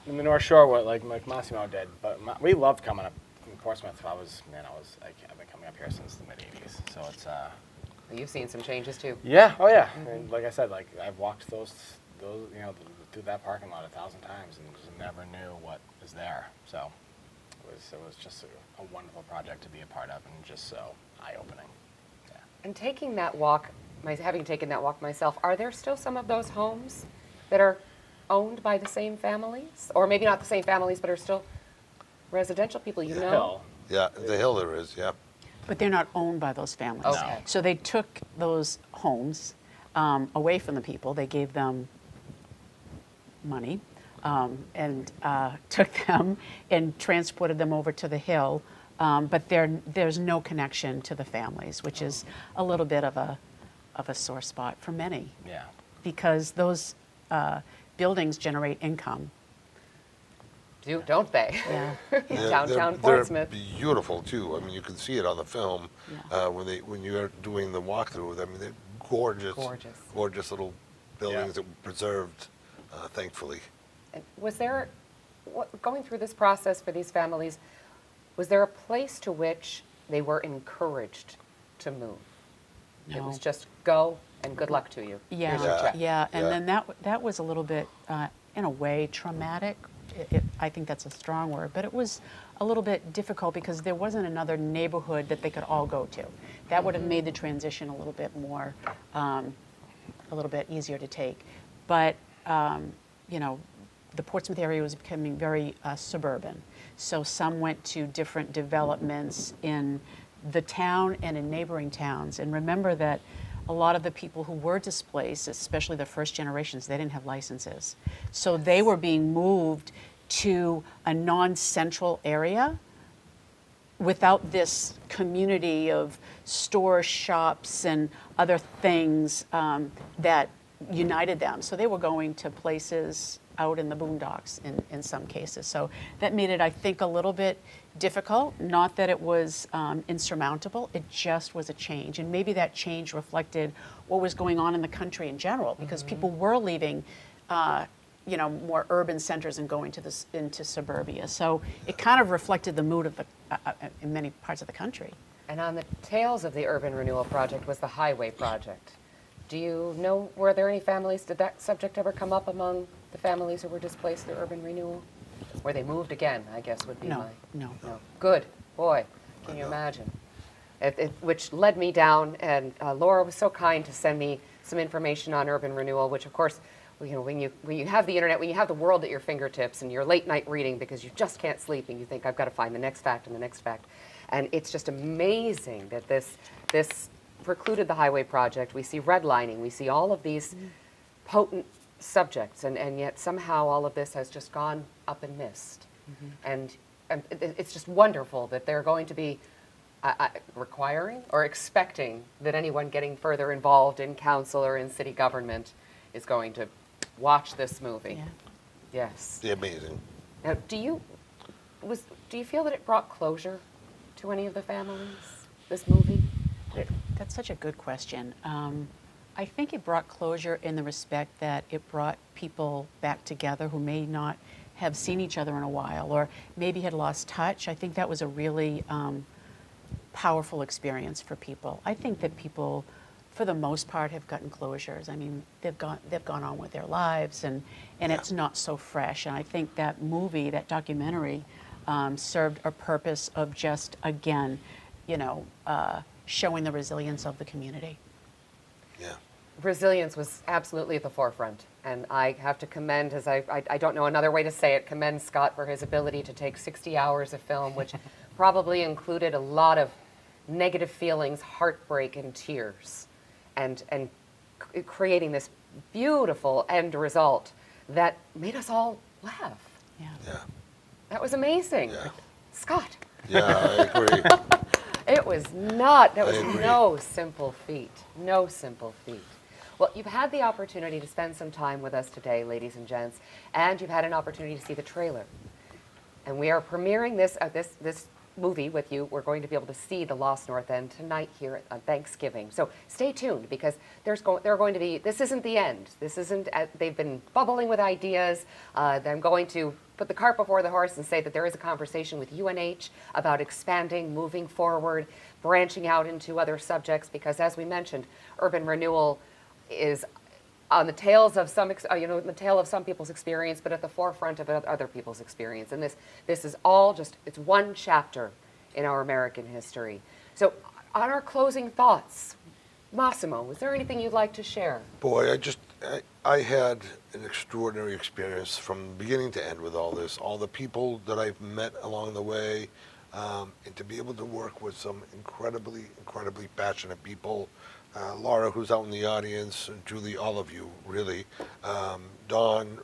in the North Shore, like Massimo did, but we loved coming up in Portsmouth. I've been coming up here since the mid '80s, so it's. You've seen some changes too. Yeah. Oh yeah. And like I said, like I've walked those through that parking lot 1,000 times and just never knew what was there. So it was just a wonderful project to be a part of, and just so eye-opening. Yeah. And taking that walk, having taken that walk myself, are there still some of those homes that are owned by the same families? Or maybe not the same families, but are still residential people you know? Hill. Yeah, the hill there is, yeah. But they're not owned by those families. Okay. So they took those homes away from the people. They gave them money and took them and transported them over to the hill. But there's no connection to the families, which is a little bit of a sore spot for many. Yeah. Because those buildings generate income. Don't they? Yeah. Downtown Portsmouth. They're beautiful too. I mean, you can see it on the film when you are doing the walkthrough. I mean, they're gorgeous little buildings that were preserved, thankfully. And was there, going through this process for these families, was there a place to which they were encouraged to move? No. It was just go and good luck to you. Here's your check. Yeah. And then that was a little bit, in a way, traumatic. I think that's a strong word, but it was a little bit difficult because there wasn't another neighborhood that they could all go to. That would have made the transition a little bit more, a little bit easier to take. But, the Portsmouth area was becoming very suburban. So some went to different developments in the town and in neighboring towns. And remember that a lot of the people who were displaced, especially the first generations, they didn't have licenses. So they were being moved to a non-central area without this community of stores, shops, and other things that united them. So they were going to places out in the boondocks in some cases. So that made it, I think, a little bit difficult. Not that it was insurmountable, it just was a change. And maybe that change reflected what was going on in the country in general, because people were leaving more urban centers and going into suburbia. So it kind of reflected the mood of the in many parts of the country. And on the tails of the urban renewal project was the highway project. Do you know, were there any families, did that subject ever come up among the families who were displaced through urban renewal? Or they moved again, I guess would be No. Good. Boy, can you imagine? Which led me down, and Laura was so kind to send me some information on urban renewal, which of course, when you have the internet, when you have the world at your fingertips and you're late night reading because you just can't sleep and you think, I've got to find the next fact and the next fact. And it's just amazing that this precluded the highway project. We see redlining, we see all of these potent subjects, and yet somehow all of this has just gone up in mist. And it's just wonderful that they're going to be requiring or expecting that anyone getting further involved in council or in city government is going to watch this movie. Yeah. Yes. They're amazing. Now, do you feel that it brought closure to any of the families, this movie? That's such a good question. I think it brought closure in the respect that it brought people back together who may not have seen each other in a while or maybe had lost touch. I think that was a really powerful experience for people. I think that people, for the most part, have gotten closures. I mean, they've gone on with their lives, and it's not so fresh. And I think that movie, that documentary, served a purpose of just, again, showing the resilience of the community. Yeah. Resilience was absolutely at the forefront, and I have to commend, as I don't know another way to say it, commend Scott for his ability to take 60 hours of film, which probably included a lot of negative feelings, heartbreak, and tears, and creating this beautiful end result that made us all laugh. Yeah. Yeah. That was amazing. Yeah. Scott. Yeah, I agree. It was not, that I was agree. no simple feat. No simple feat. Well, you've had the opportunity to spend some time with us today, ladies and gents, and you've had an opportunity to see the trailer. And we are premiering this movie with you. We're going to be able to see The Lost North End tonight here on Thanksgiving. So stay tuned, because they're going to be, this isn't the end. This isn't, they've been bubbling with ideas. I'm going to put the cart before the horse and say that there is a conversation with UNH about expanding, moving forward, branching out into other subjects, because as we mentioned, urban renewal is on the tails of the tail of some people's experience, but at the forefront of other people's experience. And this is all just, it's one chapter in our American history. So on our closing thoughts, Massimo, is there anything you'd like to share? Boy, I had an extraordinary experience from beginning to end with all this. All the people that I've met along the way, and to be able to work with some incredibly, incredibly passionate people. Laura, who's out in the audience, Julie, all of you, really. Dawn,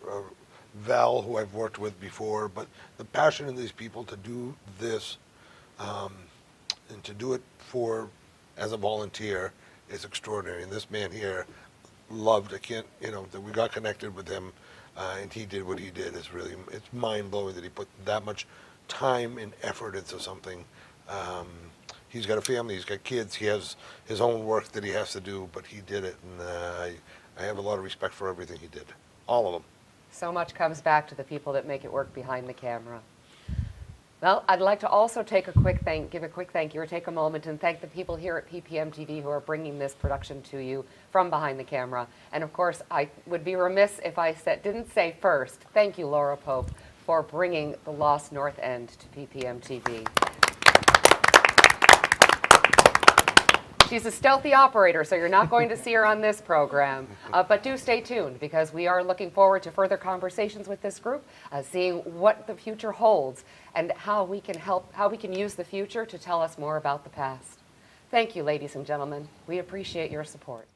Val, who I've worked with before. But the passion of these people to do this, and to do it as a volunteer, is extraordinary. And this man here loved, that we got connected with him, and he did what he did. It's mind-blowing that he put that much time and effort into something. He's got a family, he's got kids, he has his own work that he has to do, but he did it, and I have a lot of respect for everything he did. All of them. So much comes back to the people that make it work behind the camera. Well, I'd like to also give a quick thank you, or take a moment and thank the people here at PPM TV who are bringing this production to you from behind the camera. And of course, I would be remiss if I didn't say first, thank you, Laura Pope, for bringing The Lost North End to PPM TV. She's a stealthy operator, so you're not going to see her on this program. But do stay tuned, because we are looking forward to further conversations with this group, seeing what the future holds and how we can use the future to tell us more about the past. Thank you, ladies and gentlemen. We appreciate your support.